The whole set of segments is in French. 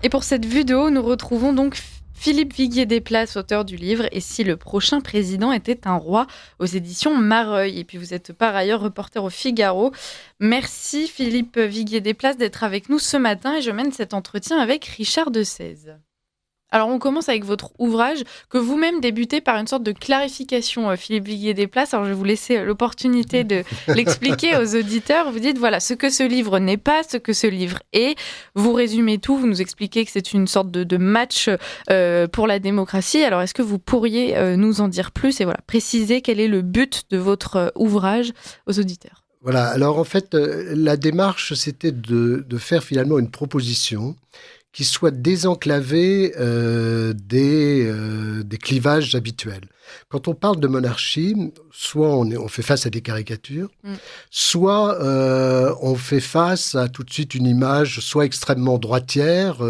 Et pour cette vue de haut, nous retrouvons donc Philippe Viguier-Desplaces, auteur du livre « Et si le prochain président était un roi » aux éditions Mareuil. Et puis vous êtes par ailleurs reporter au Figaro. Merci Philippe Viguier-Desplaces d'être avec nous ce matin et je mène cet entretien avec Richard Desèze. Alors on commence avec votre ouvrage que vous-même débutez par une sorte de clarification, Philippe Viguier-Desplaces. Alors je vais vous laisser l'opportunité de l'expliquer aux auditeurs. Vous dites voilà ce que ce livre n'est pas, ce que ce livre est. Vous résumez tout, vous nous expliquez que c'est une sorte de match pour la démocratie. Alors est-ce que vous pourriez nous en dire plus et voilà, préciser quel est le but de votre ouvrage aux auditeurs ? Voilà, alors en fait la démarche c'était de faire finalement une proposition qui soit désenclavé des clivages habituels. Quand on parle de monarchie, soit on fait face à des caricatures, soit on fait face à tout de suite une image soit extrêmement droitière,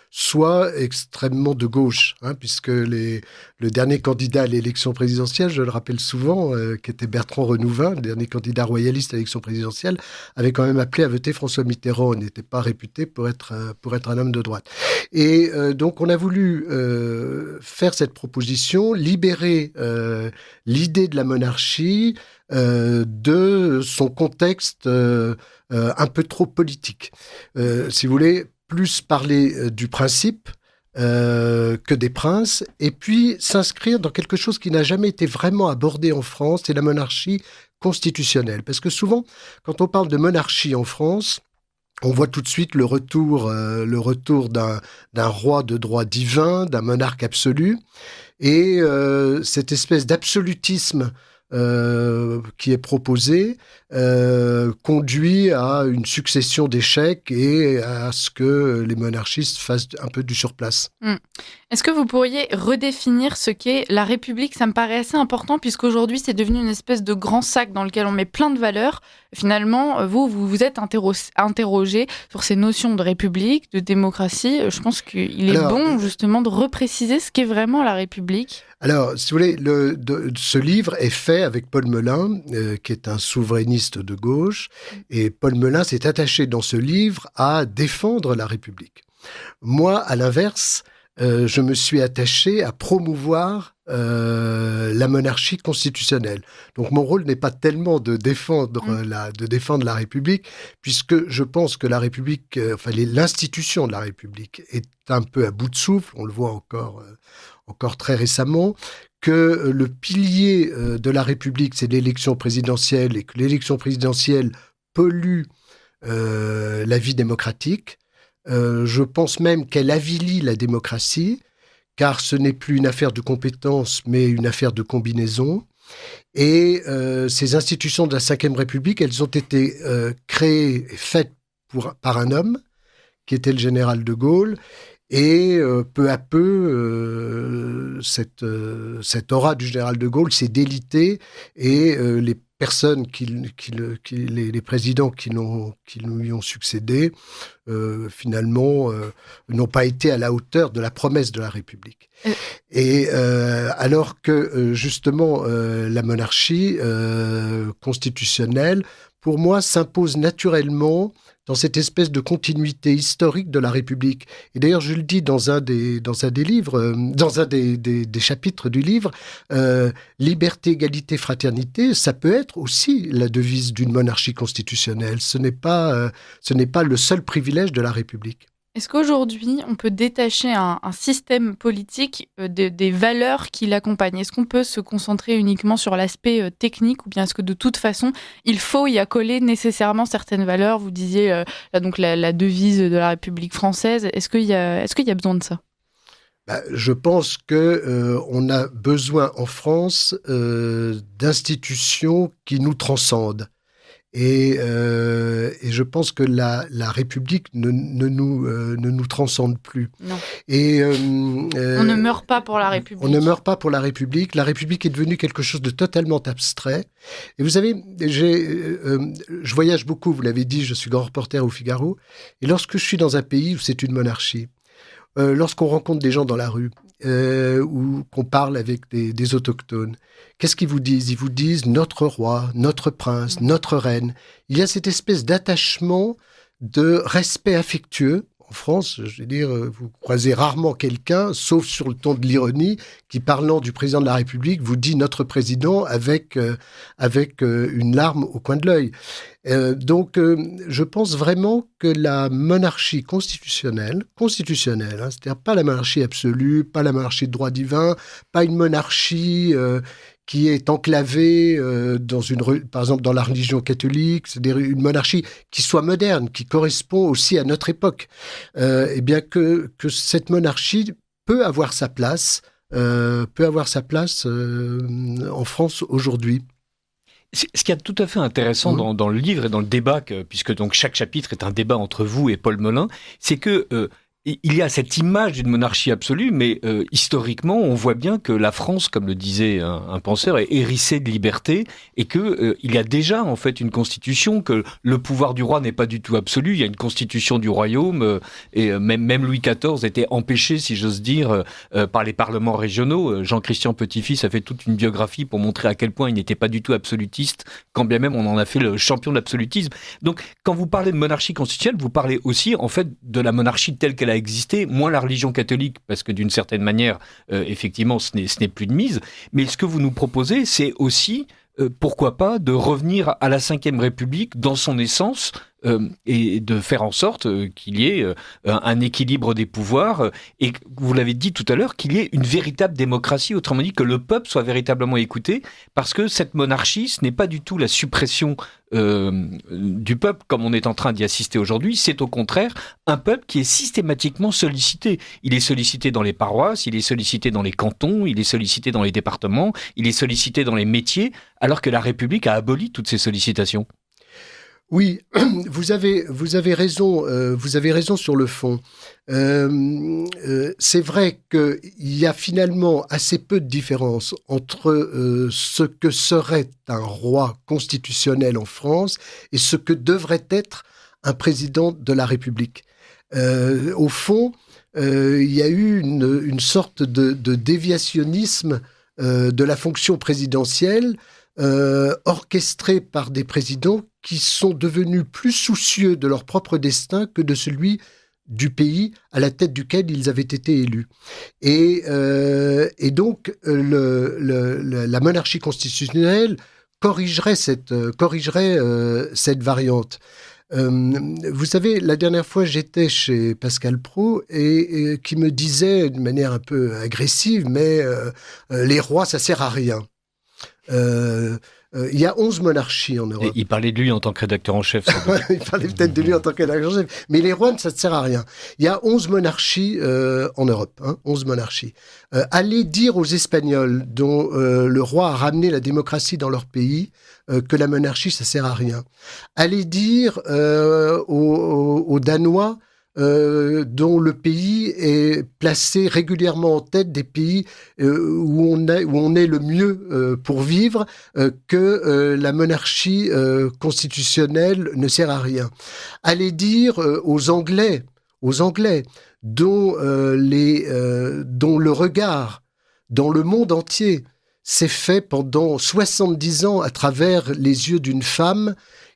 soit extrêmement de gauche, puisque le dernier candidat à l'élection présidentielle, je le rappelle souvent, qui était Bertrand Renouvin, le dernier candidat royaliste à l'élection présidentielle, avait quand même appelé à voter François Mitterrand. Il n'était pas réputé pour être un homme de droite. Et donc on a voulu faire cette proposition, libérer l'idée de la monarchie de son contexte un peu trop politique. Si vous voulez, plus parler du principe que des princes, et puis s'inscrire dans quelque chose qui n'a jamais été vraiment abordé en France, c'est la monarchie constitutionnelle. Parce que souvent, quand on parle de monarchie en France, on voit tout de suite le retour d'un roi de droit divin, d'un monarque absolu, et cette espèce d'absolutisme qui est proposé conduit à une succession d'échecs et à ce que les monarchistes fassent un peu du surplace. Est-ce que vous pourriez redéfinir ce qu'est la République ? Ça me paraît assez important puisqu'aujourd'hui c'est devenu une espèce de grand sac dans lequel on met plein de valeurs. Finalement, vous vous êtes interrogé sur ces notions de République, de démocratie. Je pense qu'il est bon justement de repréciser ce qu'est vraiment la République. Alors, si vous voulez, ce livre est fait avec Paul Melun, qui est un souverainiste de gauche, et Paul Melun s'est attaché dans ce livre à défendre la République. Moi, à l'inverse, je me suis attaché à promouvoir la monarchie constitutionnelle. Donc mon rôle n'est pas tellement de défendre la République, puisque je pense que la République, l'institution de la République est un peu à bout de souffle, on le voit encore très récemment, que le pilier de la République, c'est l'élection présidentielle, et que l'élection présidentielle pollue la vie démocratique. Je pense même qu'elle avilit la démocratie, car ce n'est plus une affaire de compétence, mais une affaire de combinaison. Et ces institutions de la Ve République, elles ont été créées et faites par un homme, qui était le général de Gaulle, et peu à peu, cette aura du général de Gaulle s'est délitée, et les personnes, les présidents qui lui ont succédé, finalement, n'ont pas été à la hauteur de la promesse de la République. Et alors que, justement, la monarchie constitutionnelle, pour moi, s'impose naturellement dans cette espèce de continuité historique de la République. Et d'ailleurs, je le dis dans un des livres, dans un des chapitres du livre, liberté, égalité, fraternité, ça peut être aussi la devise d'une monarchie constitutionnelle. Ce n'est pas le seul privilège de la République. Est-ce qu'aujourd'hui, on peut détacher un système politique des valeurs qui l'accompagnent ? Est-ce qu'on peut se concentrer uniquement sur l'aspect technique ou bien est-ce que de toute façon, il faut y accoler nécessairement certaines valeurs ? Vous disiez donc la devise de la République française. Est-ce qu'il y a besoin de ça ? Je pense qu'on a besoin en France d'institutions qui nous transcendent. Et je pense que la République ne nous transcende plus. Non. Et, on ne meurt pas pour la République. On ne meurt pas pour la République. La République est devenue quelque chose de totalement abstrait. Et vous savez, je voyage beaucoup, vous l'avez dit, je suis grand reporter au Figaro. Et lorsque je suis dans un pays où c'est une monarchie, lorsqu'on rencontre des gens dans la rue, ou qu'on parle avec des autochtones, qu'est-ce qu'ils vous disent ? Ils vous disent notre roi, notre prince, notre reine. Il y a cette espèce d'attachement, de respect affectueux En France, je veux dire, vous croisez rarement quelqu'un, sauf sur le ton de l'ironie, qui, parlant du président de la République, vous dit notre président avec une larme au coin de l'œil. Donc, je pense vraiment que la monarchie constitutionnelle, c'est-à-dire pas la monarchie absolue, pas la monarchie de droit divin, pas une monarchie qui est enclavée par exemple dans la religion catholique, c'est-à-dire une monarchie qui soit moderne, qui correspond aussi à notre époque, et bien que cette monarchie peut avoir sa place en France aujourd'hui. Ce qui est tout à fait intéressant dans le livre et dans le débat, puisque donc chaque chapitre est un débat entre vous et Paul Melun, c'est que il y a cette image d'une monarchie absolue, mais historiquement, on voit bien que la France, comme le disait un penseur, est hérissée de liberté et que il y a déjà en fait une constitution, que le pouvoir du roi n'est pas du tout absolu. Il y a une constitution du royaume et même Louis XIV était empêché, si j'ose dire, par les parlements régionaux. Jean-Christian Petit-Fils a fait toute une biographie pour montrer à quel point il n'était pas du tout absolutiste, quand bien même on en a fait le champion de l'absolutisme. Donc, quand vous parlez de monarchie constitutionnelle, vous parlez aussi en fait de la monarchie telle qu'elle a existé, moins la religion catholique, parce que d'une certaine manière, effectivement, ce n'est plus de mise. Mais ce que vous nous proposez, c'est aussi, pourquoi pas, de revenir à la Ve République dans son essence, et de faire en sorte qu'il y ait un équilibre des pouvoirs et, vous l'avez dit tout à l'heure, qu'il y ait une véritable démocratie, autrement dit que le peuple soit véritablement écouté, parce que cette monarchie, ce n'est pas du tout la suppression du peuple comme on est en train d'y assister aujourd'hui, c'est au contraire un peuple qui est systématiquement sollicité. Il est sollicité dans les paroisses, il est sollicité dans les cantons, il est sollicité dans les départements, il est sollicité dans les métiers, alors que la République a aboli toutes ces sollicitations. Oui, vous avez raison sur le fond. C'est vrai qu'il y a finalement assez peu de différence entre ce que serait un roi constitutionnel en France et ce que devrait être un président de la République. Au fond, il y a eu une sorte de déviationnisme de la fonction présidentielle, orchestrée par des présidents qui sont devenus plus soucieux de leur propre destin que de celui du pays à la tête duquel ils avaient été élus. Et donc, la monarchie constitutionnelle corrigerait cette variante. Vous savez, la dernière fois, j'étais chez Pascal Praud et qui me disait de manière un peu agressive, mais les rois, ça sert à rien. Il y a 11 monarchies en Europe. Et il parlait de lui en tant que rédacteur en chef. Il parlait peut-être de lui en tant que rédacteur en chef. Mais les rois, ça ne sert à rien. Il y a 11 monarchies en Europe. 11 monarchies. Allez dire aux Espagnols, dont le roi a ramené la démocratie dans leur pays, que la monarchie, ça sert à rien. Allez dire aux Danois, dont le pays est placé régulièrement en tête des pays où on est le mieux pour vivre, que la monarchie constitutionnelle ne sert à rien. Allez dire aux Anglais, dont le regard dans le monde entier s'est fait pendant 70 ans à travers les yeux d'une femme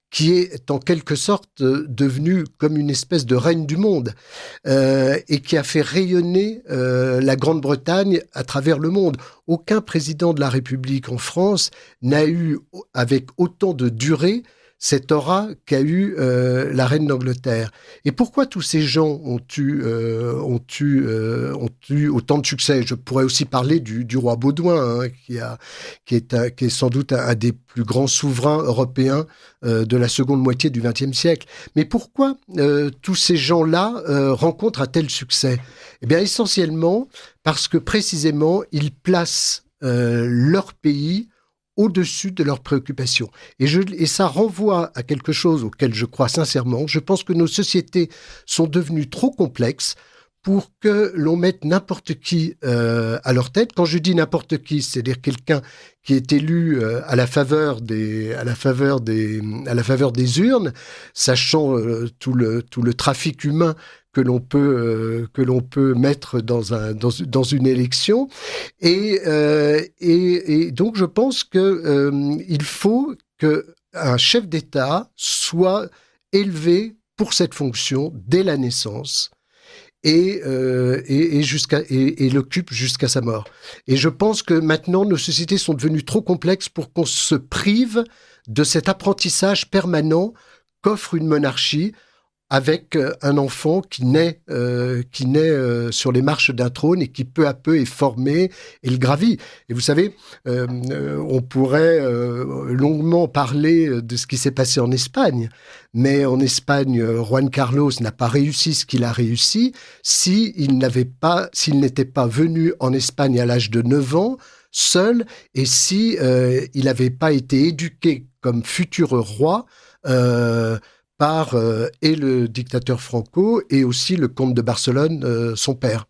qui est en quelque sorte devenue comme une espèce de reine du monde et qui a fait rayonner la Grande-Bretagne à travers le monde. Aucun président de la République en France n'a eu, avec autant de durée, cette aura qu'a eu la reine d'Angleterre. Et pourquoi tous ces gens ont eu autant de succès? Je pourrais aussi parler du roi Baudouin, qui est sans doute un des plus grands souverains européens de la seconde moitié du XXe siècle. Mais pourquoi tous ces gens-là rencontrent un tel succès? Eh bien, essentiellement parce que précisément, ils placent leur pays au-dessus de leurs préoccupations. Et ça renvoie à quelque chose auquel je crois sincèrement. Je pense que nos sociétés sont devenues trop complexes pour que l'on mette n'importe qui à leur tête. Quand je dis n'importe qui, c'est-à-dire quelqu'un qui est élu à la faveur des urnes, sachant tout le trafic humain que l'on peut mettre dans une élection, et donc je pense que il faut que un chef d'État soit élevé pour cette fonction dès la naissance, et l'occupe jusqu'à sa mort. Et je pense que maintenant, nos sociétés sont devenues trop complexes pour qu'on se prive de cet apprentissage permanent qu'offre une monarchie avec un enfant qui naît sur les marches d'un trône et qui peu à peu est formé et le gravit. Et vous savez, on pourrait longuement parler de ce qui s'est passé en Espagne, mais en Espagne, Juan Carlos n'a pas réussi ce qu'il a réussi s'il n'était pas venu en Espagne à l'âge de 9 ans, seul, et si il n'avait pas été éduqué comme futur roi par et le dictateur Franco et aussi le comte de Barcelone, son père.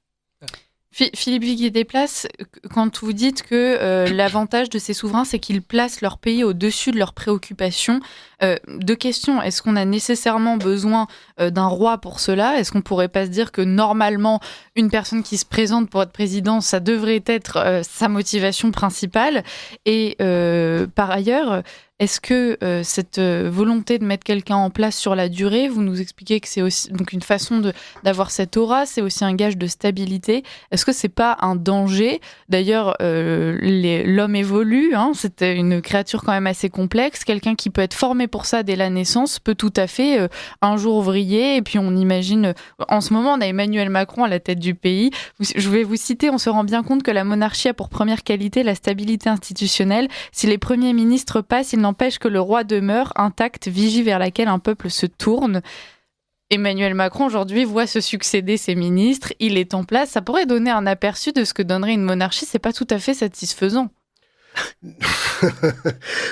Philippe Viguier-Desplaces, quand vous dites que l'avantage de ces souverains, c'est qu'ils placent leur pays au-dessus de leurs préoccupations, deux questions. Est-ce qu'on a nécessairement besoin d'un roi pour cela ? Est-ce qu'on pourrait pas se dire que normalement, une personne qui se présente pour être président, ça devrait être sa motivation principale ? Et par ailleurs, est-ce que cette volonté de mettre quelqu'un en place sur la durée, vous nous expliquez que c'est aussi donc une façon d'avoir cette aura, c'est aussi un gage de stabilité. Est-ce que c'est pas un danger ? D'ailleurs, l'homme évolue, hein, c'était une créature quand même assez complexe. Quelqu'un qui peut être formé pour ça dès la naissance peut tout à fait un jour vriller. Et puis on imagine, en ce moment, on a Emmanuel Macron à la tête du pays. Je vais vous citer, on se rend bien compte que la monarchie a pour première qualité la stabilité institutionnelle. Si les premiers ministres passent, il n'empêche que le roi demeure intact, vigie vers laquelle un peuple se tourne. Emmanuel Macron, aujourd'hui, voit se succéder ses ministres. Il est en place. Ça pourrait donner un aperçu de ce que donnerait une monarchie. C'est pas tout à fait satisfaisant.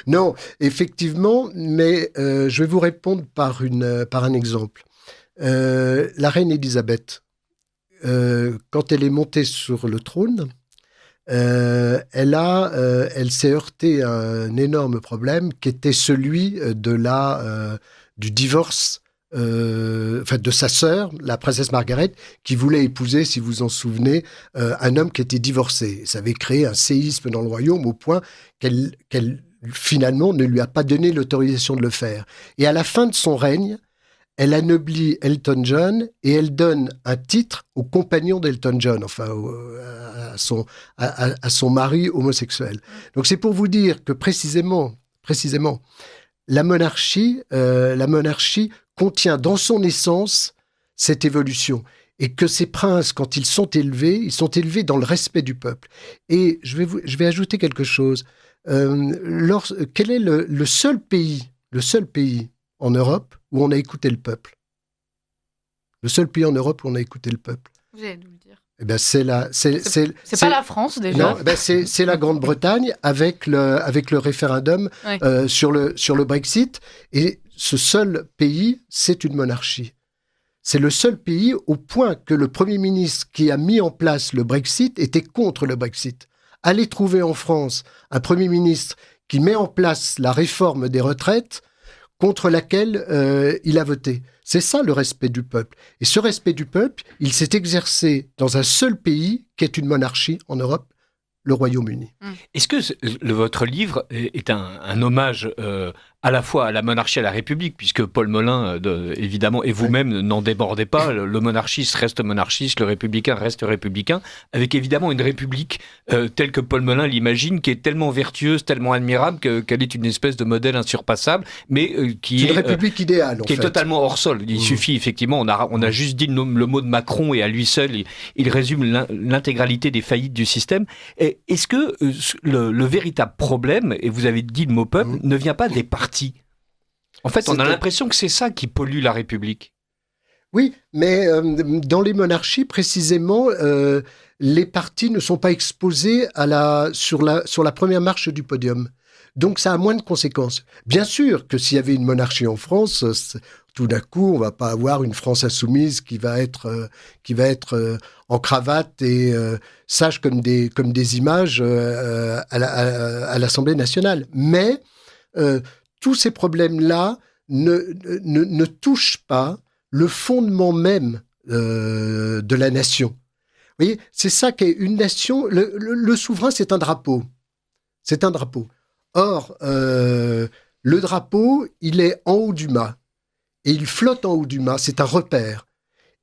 Non, effectivement, mais je vais vous répondre par un exemple. La reine Élisabeth, quand elle est montée sur le trône, elle s'est heurtée à un énorme problème qui était celui du divorce, de sa sœur, la princesse Margaret, qui voulait épouser, si vous en souvenez, un homme qui était divorcé. Ça avait créé un séisme dans le royaume au point qu'elle finalement ne lui a pas donné l'autorisation de le faire. Et à la fin de son règne, elle anoblit Elton John et elle donne un titre au compagnon d'Elton John, enfin à son mari homosexuel. Donc c'est pour vous dire que précisément, la monarchie contient dans son essence cette évolution. Et que ces princes, quand ils sont élevés dans le respect du peuple. Et je vais ajouter quelque chose. Quel est le seul pays en Europe où on a écouté le peuple ? Le seul pays en Europe où on a écouté le peuple. Vous allez nous le dire. Eh ben c'est pas la France déjà. Non, c'est la Grande-Bretagne avec le référendum sur le Brexit. Et ce seul pays, c'est une monarchie. C'est le seul pays au point que le Premier ministre qui a mis en place le Brexit était contre le Brexit. Allez trouver en France un Premier ministre qui met en place la réforme des retraites contre laquelle il a voté. C'est ça le respect du peuple. Et ce respect du peuple, il s'est exercé dans un seul pays qui est une monarchie en Europe, le Royaume-Uni. Est-ce que votre livre est un hommage à la fois à la monarchie et à la République, puisque Paul Molin, évidemment, et vous-même n'en débordez pas, le monarchiste reste monarchiste, le républicain reste républicain, avec évidemment une République telle que Paul Molin l'imagine, qui est tellement vertueuse, tellement admirable, qu'elle est une espèce de modèle insurpassable, mais qui est... une République idéale, qui est totalement hors sol. Il suffit, effectivement, on a juste dit le mot de Macron, et à lui seul, il résume l'intégralité des faillites du système. Et est-ce que le véritable problème, et vous avez dit le mot peuple, ne vient pas des partis ? En fait, on a l'impression que c'est ça qui pollue la République. Oui, mais dans les monarchies, précisément, les partis ne sont pas exposés sur la première marche du podium. Donc, ça a moins de conséquences. Bien sûr que s'il y avait une monarchie en France, tout d'un coup, on va pas avoir une France insoumise qui va être en cravate et sage comme des images à l'Assemblée nationale. Mais tous ces problèmes-là ne touchent pas le fondement même de la nation. Vous voyez, c'est ça qu'est une nation. Le souverain, c'est un drapeau. C'est un drapeau. Or, le drapeau, il est en haut du mât. Et il flotte en haut du mât. C'est un repère.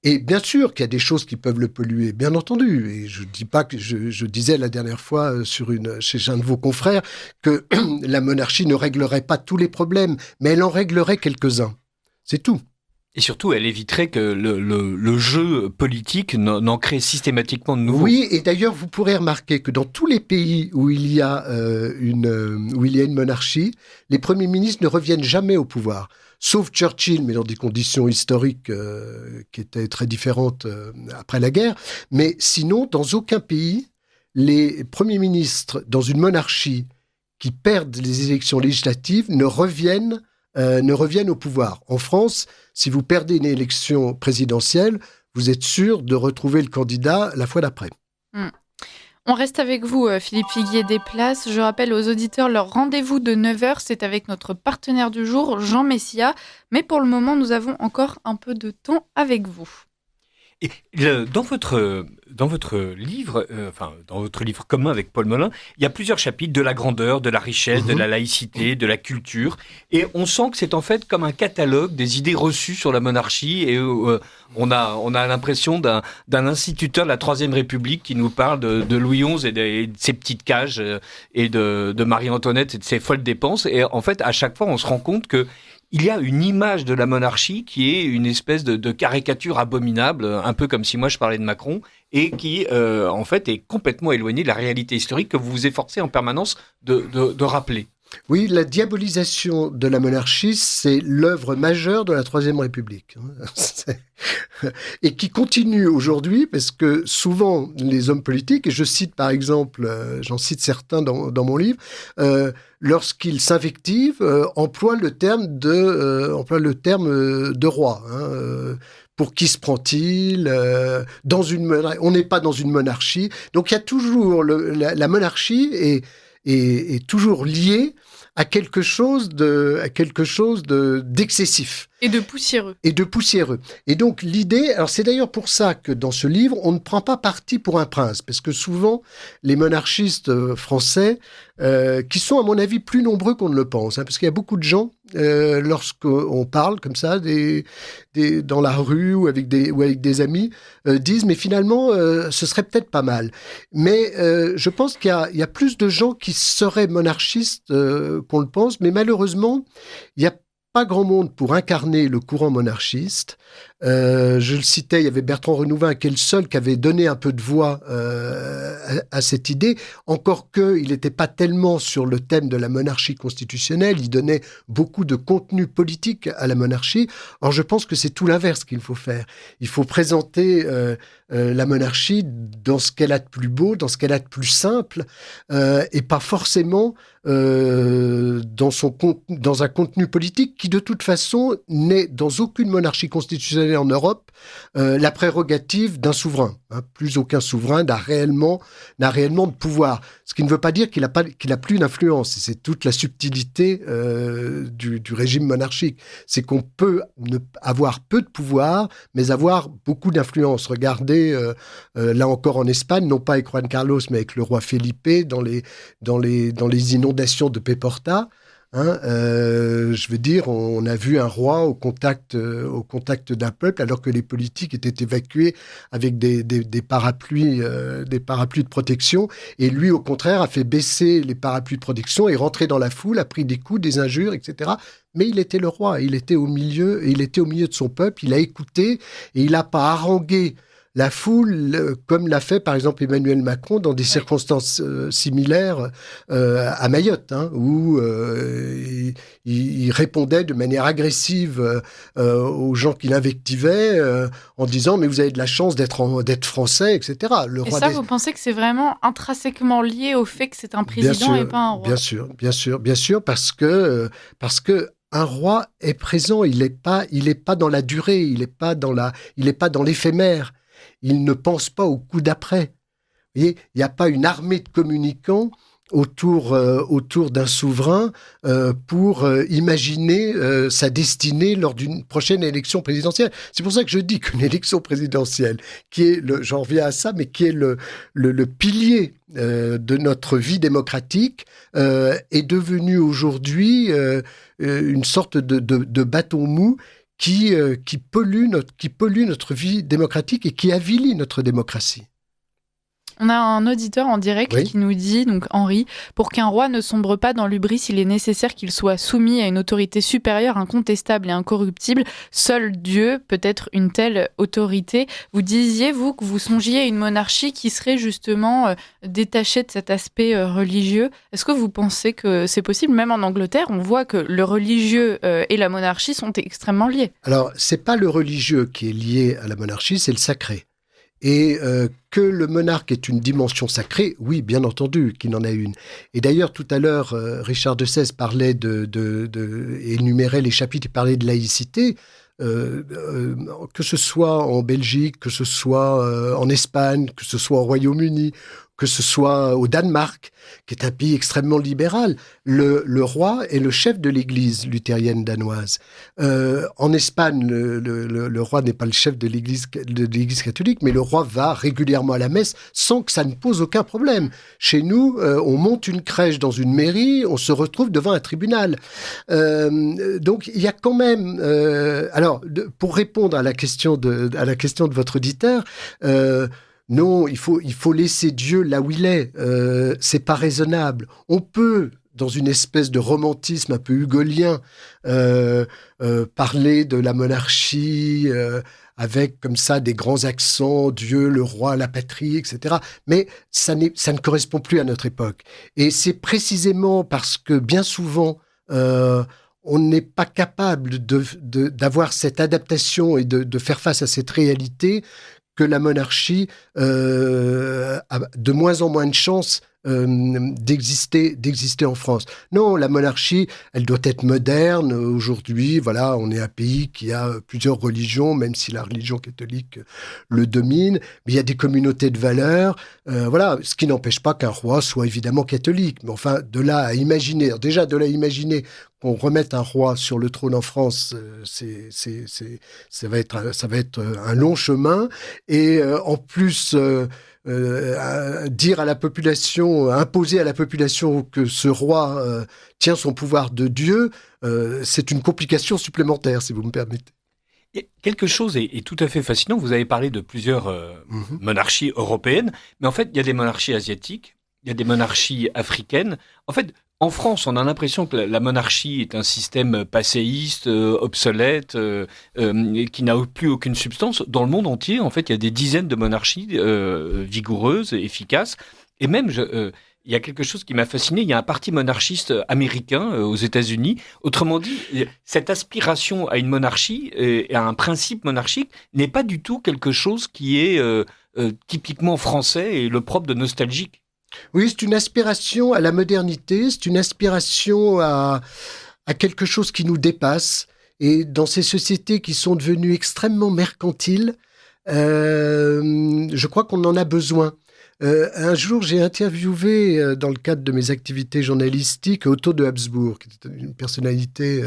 Et bien sûr qu'il y a des choses qui peuvent le polluer, bien entendu. Et je dis pas que je disais la dernière fois chez un de vos confrères que la monarchie ne réglerait pas tous les problèmes, mais elle en réglerait quelques-uns. C'est tout. Et surtout, elle éviterait que le jeu politique n'en crée systématiquement de nouveaux. Oui, et d'ailleurs, vous pourrez remarquer que dans tous les pays où il y a une monarchie, les premiers ministres ne reviennent jamais au pouvoir. Sauf Churchill, mais dans des conditions historiques qui étaient très différentes après la guerre. Mais sinon, dans aucun pays, les premiers ministres dans une monarchie qui perdent les élections législatives ne reviennent au pouvoir. En France, si vous perdez une élection présidentielle, vous êtes sûr de retrouver le candidat la fois d'après. On reste avec vous, Philippe Figuier Desplaces. Je rappelle aux auditeurs leur rendez-vous de 9h, c'est avec notre partenaire du jour, Jean Messia. Mais pour le moment, nous avons encore un peu de temps avec vous. Et dans votre livre, dans votre livre commun avec Paul Melun, il y a plusieurs chapitres de la grandeur, de la richesse, de la laïcité, de la culture, et on sent que c'est en fait comme un catalogue des idées reçues sur la monarchie, et on a l'impression d'un instituteur de la Troisième République qui nous parle de Louis XI et de ses petites cages et de Marie-Antoinette et de ses folles dépenses, et en fait à chaque fois on se rend compte que il y a une image de la monarchie qui est une espèce de caricature abominable, un peu comme si moi je parlais de Macron, et qui en fait est complètement éloignée de la réalité historique que vous vous efforcez en permanence de rappeler. Oui, la diabolisation de la monarchie, c'est l'œuvre majeure de la Troisième République. Et qui continue aujourd'hui, parce que souvent, les hommes politiques, et je cite par exemple, j'en cite certains dans mon livre, lorsqu'ils s'invectivent, emploient le terme de roi. Pour qui se prend-il on n'est pas dans une monarchie. Donc il y a toujours la monarchie est toujours liée à quelque chose d'excessif. Et de poussiéreux. Et donc l'idée, alors c'est d'ailleurs pour ça que dans ce livre, on ne prend pas parti pour un prince, parce que souvent, les monarchistes français, qui sont à mon avis plus nombreux qu'on ne le pense, parce qu'il y a beaucoup de gens, lorsqu'on parle comme ça, dans la rue ou avec des amis, disent mais finalement, ce serait peut-être pas mal. Mais je pense qu'il y a plus de gens qui seraient monarchistes qu'on le pense, mais malheureusement, il y a pas grand monde pour incarner le courant monarchiste. Je le citais, il y avait Bertrand Renouvin qui est le seul qui avait donné un peu de voix à cette idée, encore qu'il n'était pas tellement sur le thème de la monarchie constitutionnelle, il donnait beaucoup de contenu politique à la monarchie. Or, je pense que c'est tout l'inverse qu'il faut faire. Il faut présenter la monarchie dans ce qu'elle a de plus beau, dans ce qu'elle a de plus simple, et pas forcément dans un contenu politique qui, de toute façon, n'est dans aucune monarchie constitutionnelle en Europe la prérogative d'un souverain. Plus aucun souverain n'a réellement de pouvoir. Ce qui ne veut pas dire qu'il a plus d'influence. C'est toute la subtilité du régime monarchique. C'est qu'on peut avoir peu de pouvoir, mais avoir beaucoup d'influence. Regardez, là encore en Espagne, non pas avec Juan Carlos, mais avec le roi Felipe, dans les inondations de Peporta. Je veux dire, on a vu un roi au contact d'un peuple, alors que les politiques étaient évacués avec des parapluies de protection. Et lui, au contraire, a fait baisser les parapluies de protection et rentré dans la foule, a pris des coups, des injures, etc. Mais il était le roi, il était au milieu de son peuple, il a écouté et il n'a pas harangué la foule, comme l'a fait par exemple Emmanuel Macron dans des circonstances similaires à Mayotte, où il répondait de manière agressive aux gens qui l'invectivaient en disant « mais vous avez de la chance d'être français », etc. Vous pensez que c'est vraiment intrinsèquement lié au fait que c'est un président et pas un roi ? Bien sûr, parce que un roi est présent, il n'est pas dans la durée, il n'est pas dans l'éphémère. Il ne pense pas au coup d'après. Vous voyez, il n'y a pas une armée de communicants autour d'un souverain pour imaginer sa destinée lors d'une prochaine élection présidentielle. C'est pour ça que je dis qu'une élection présidentielle, j'en reviens à ça, mais qui est le pilier de notre vie démocratique, est devenue aujourd'hui une sorte de bâton mou qui pollue notre vie démocratique et qui avilit notre démocratie. On a un auditeur en direct qui nous dit, donc Henri, pour qu'un roi ne sombre pas dans l'hubris, il est nécessaire qu'il soit soumis à une autorité supérieure, incontestable et incorruptible. Seul Dieu peut être une telle autorité. Vous disiez, vous, que vous songiez à une monarchie qui serait justement détachée de cet aspect religieux. Est-ce que vous pensez que c'est possible? Même en Angleterre, on voit que le religieux et la monarchie sont extrêmement liés. Alors, c'est pas le religieux qui est lié à la monarchie, c'est le sacré. Et que le monarque ait une dimension sacrée, oui, bien entendu qu'il en a une. Et d'ailleurs, tout à l'heure, Richard de Sèze parlait et énumérait les chapitres, il parlait de laïcité. Que ce soit en Belgique, que ce soit en Espagne, que ce soit au Royaume-Uni, que ce soit au Danemark, qui est un pays extrêmement libéral, le roi est le chef de l'église luthérienne danoise. En Espagne, le roi n'est pas le chef de l'église catholique, mais le roi va régulièrement à la messe sans que ça ne pose aucun problème. Chez nous, on monte une crèche dans une mairie, on se retrouve devant un tribunal. Donc il y a quand même... pour répondre à la question de votre auditeur... non, il faut laisser Dieu là où il est. C'est pas raisonnable. On peut, dans une espèce de romantisme un peu hugolien, parler de la monarchie avec comme ça des grands accents, Dieu, le roi, la patrie, etc. Mais ça ne correspond plus à notre époque. Et c'est précisément parce que bien souvent on n'est pas capable d'avoir cette adaptation et de faire face à cette réalité que la monarchie a de moins en moins de chances d'exister en France. Non, la monarchie, elle doit être moderne. Aujourd'hui, voilà, on est un pays qui a plusieurs religions, même si la religion catholique le domine. Mais il y a des communautés de valeurs. Voilà, ce qui n'empêche pas qu'un roi soit évidemment catholique. Mais enfin, de là à imaginer qu'on remette un roi sur le trône en France, ça va être un long chemin. Et en plus, dire à la population, imposer à la population que ce roi tient son pouvoir de Dieu, c'est une complication supplémentaire, si vous me permettez. Et quelque chose est tout à fait fascinant. Vous avez parlé de plusieurs monarchies européennes, mais en fait, il y a des monarchies asiatiques, il y a des monarchies africaines. En fait, en France, on a l'impression que la monarchie est un système passéiste, obsolète, qui n'a plus aucune substance. Dans le monde entier, en fait, il y a des dizaines de monarchies vigoureuses, efficaces. Et même, il y a quelque chose qui m'a fasciné. Il y a un parti monarchiste américain aux États-Unis. Autrement dit, cette aspiration à une monarchie et à un principe monarchique n'est pas du tout quelque chose qui est typiquement français et le propre de nostalgique. Oui, c'est une aspiration à la modernité, c'est une aspiration à quelque chose qui nous dépasse. Et dans ces sociétés qui sont devenues extrêmement mercantiles, je crois qu'on en a besoin. Un jour, j'ai interviewé, dans le cadre de mes activités journalistiques, Otto de Habsbourg, qui était une personnalité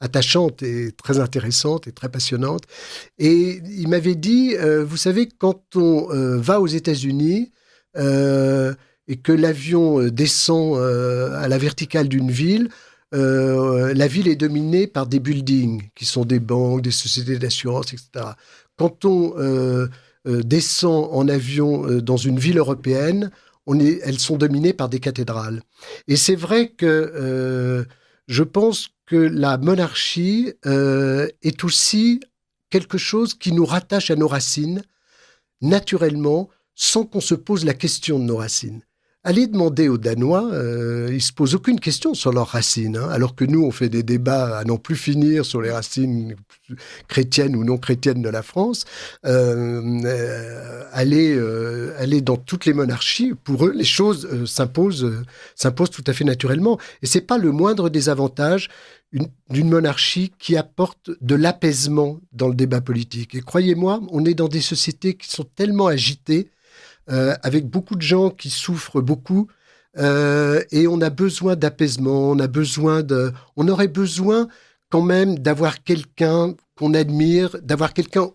attachante et très intéressante et très passionnante. Et il m'avait dit, vous savez, quand on va aux États-Unis... et que l'avion descend à la verticale d'une ville, la ville est dominée par des buildings, qui sont des banques, des sociétés d'assurance, etc. Quand on descend en avion dans une ville européenne, elles sont dominées par des cathédrales. Et c'est vrai que je pense que la monarchie est aussi quelque chose qui nous rattache à nos racines, naturellement, sans qu'on se pose la question de nos racines. Allez demander aux Danois, ils ne se posent aucune question sur leurs racines, alors que nous, on fait des débats à n'en plus finir sur les racines chrétiennes ou non chrétiennes de la France. Allez dans toutes les monarchies, pour eux, les choses s'imposent tout à fait naturellement. Et ce n'est pas le moindre des avantages d'une monarchie qui apporte de l'apaisement dans le débat politique. Et croyez-moi, on est dans des sociétés qui sont tellement agitées, avec beaucoup de gens qui souffrent beaucoup, et on a besoin d'apaisement, on aurait besoin quand même d'avoir quelqu'un qu'on admire, d'avoir quelqu'un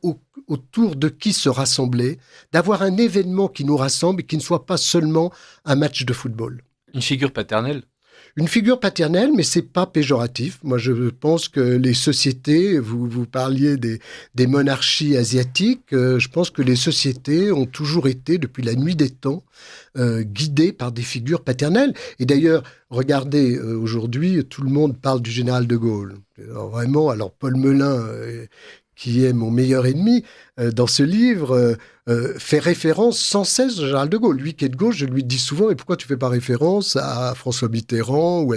autour de qui se rassembler, d'avoir un événement qui nous rassemble et qui ne soit pas seulement un match de football. Une figure paternelle. Une figure paternelle, mais c'est pas péjoratif. Moi, je pense que les sociétés, vous parliez des monarchies asiatiques, je pense que les sociétés ont toujours été, depuis la nuit des temps, guidées par des figures paternelles. Et d'ailleurs, regardez, aujourd'hui, tout le monde parle du général de Gaulle. Alors Paul Melun, qui est mon meilleur ennemi, dans ce livre, fait référence sans cesse au général de Gaulle. Lui qui est de gauche, je lui dis souvent, et pourquoi tu fais pas référence à François Mitterrand ou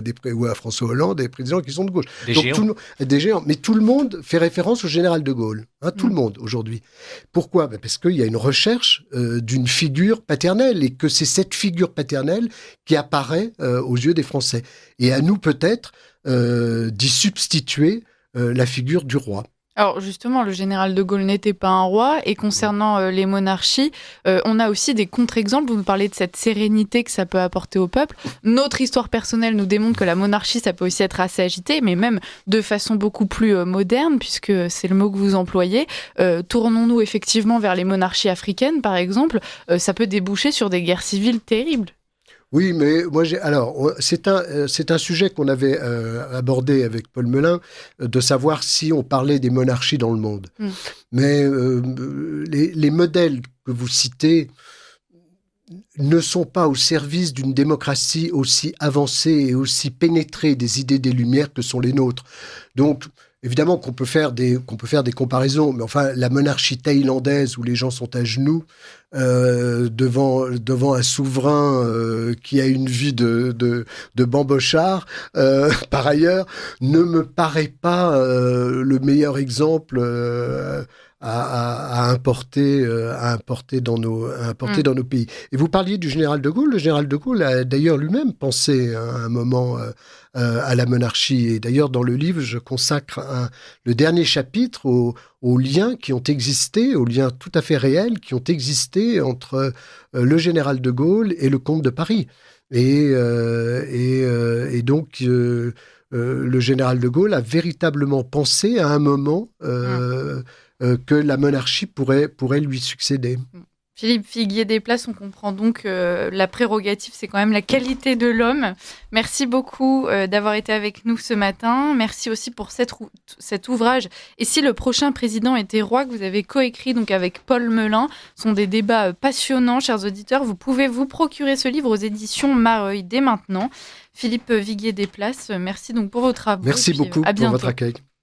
à François Hollande, des présidents qui sont de gauche. Des géants. Mais tout le monde fait référence au général de Gaulle. Tout le monde, aujourd'hui. Pourquoi ? Parce qu'il y a une recherche d'une figure paternelle, et que c'est cette figure paternelle qui apparaît aux yeux des Français. Et à nous, peut-être, d'y substituer la figure du roi. Alors justement, le général de Gaulle n'était pas un roi, et concernant les monarchies, on a aussi des contre-exemples. Vous nous parlez de cette sérénité que ça peut apporter au peuple. Notre histoire personnelle nous démontre que la monarchie, ça peut aussi être assez agité, mais même de façon beaucoup plus moderne, puisque c'est le mot que vous employez. Tournons-nous effectivement vers les monarchies africaines, par exemple. Ça peut déboucher sur des guerres civiles terribles. Oui, mais moi, c'est un sujet qu'on avait abordé avec Paul Melun, de savoir si on parlait des monarchies dans le monde. Mais les modèles que vous citez ne sont pas au service d'une démocratie aussi avancée et aussi pénétrée des idées des Lumières que sont les nôtres. Donc, évidemment qu'on peut faire des comparaisons, mais enfin, la monarchie thaïlandaise où les gens sont à genoux devant un souverain qui a une vie de bambochard, par ailleurs, ne me paraît pas le meilleur exemple à importer dans nos pays. Et vous parliez du général de Gaulle. Le général de Gaulle a d'ailleurs lui-même pensé à un moment à la monarchie. Et d'ailleurs, dans le livre, je consacre le dernier chapitre aux liens qui ont existé, aux liens tout à fait réels qui ont existé entre le général de Gaulle et le comte de Paris. Et donc, le général de Gaulle a véritablement pensé à un moment que la monarchie pourrait lui succéder. Philippe Viguier Desplaces, on comprend donc que la prérogative, c'est quand même la qualité de l'homme. Merci beaucoup d'avoir été avec nous ce matin. Merci aussi pour cet ouvrage. Et si le prochain président était roi, que vous avez coécrit donc avec Paul Melun, ce sont des débats passionnants, chers auditeurs. Vous pouvez vous procurer ce livre aux éditions Mareuil dès maintenant. Philippe Viguier Desplaces, merci donc pour vos travaux. Merci beaucoup pour votre accueil.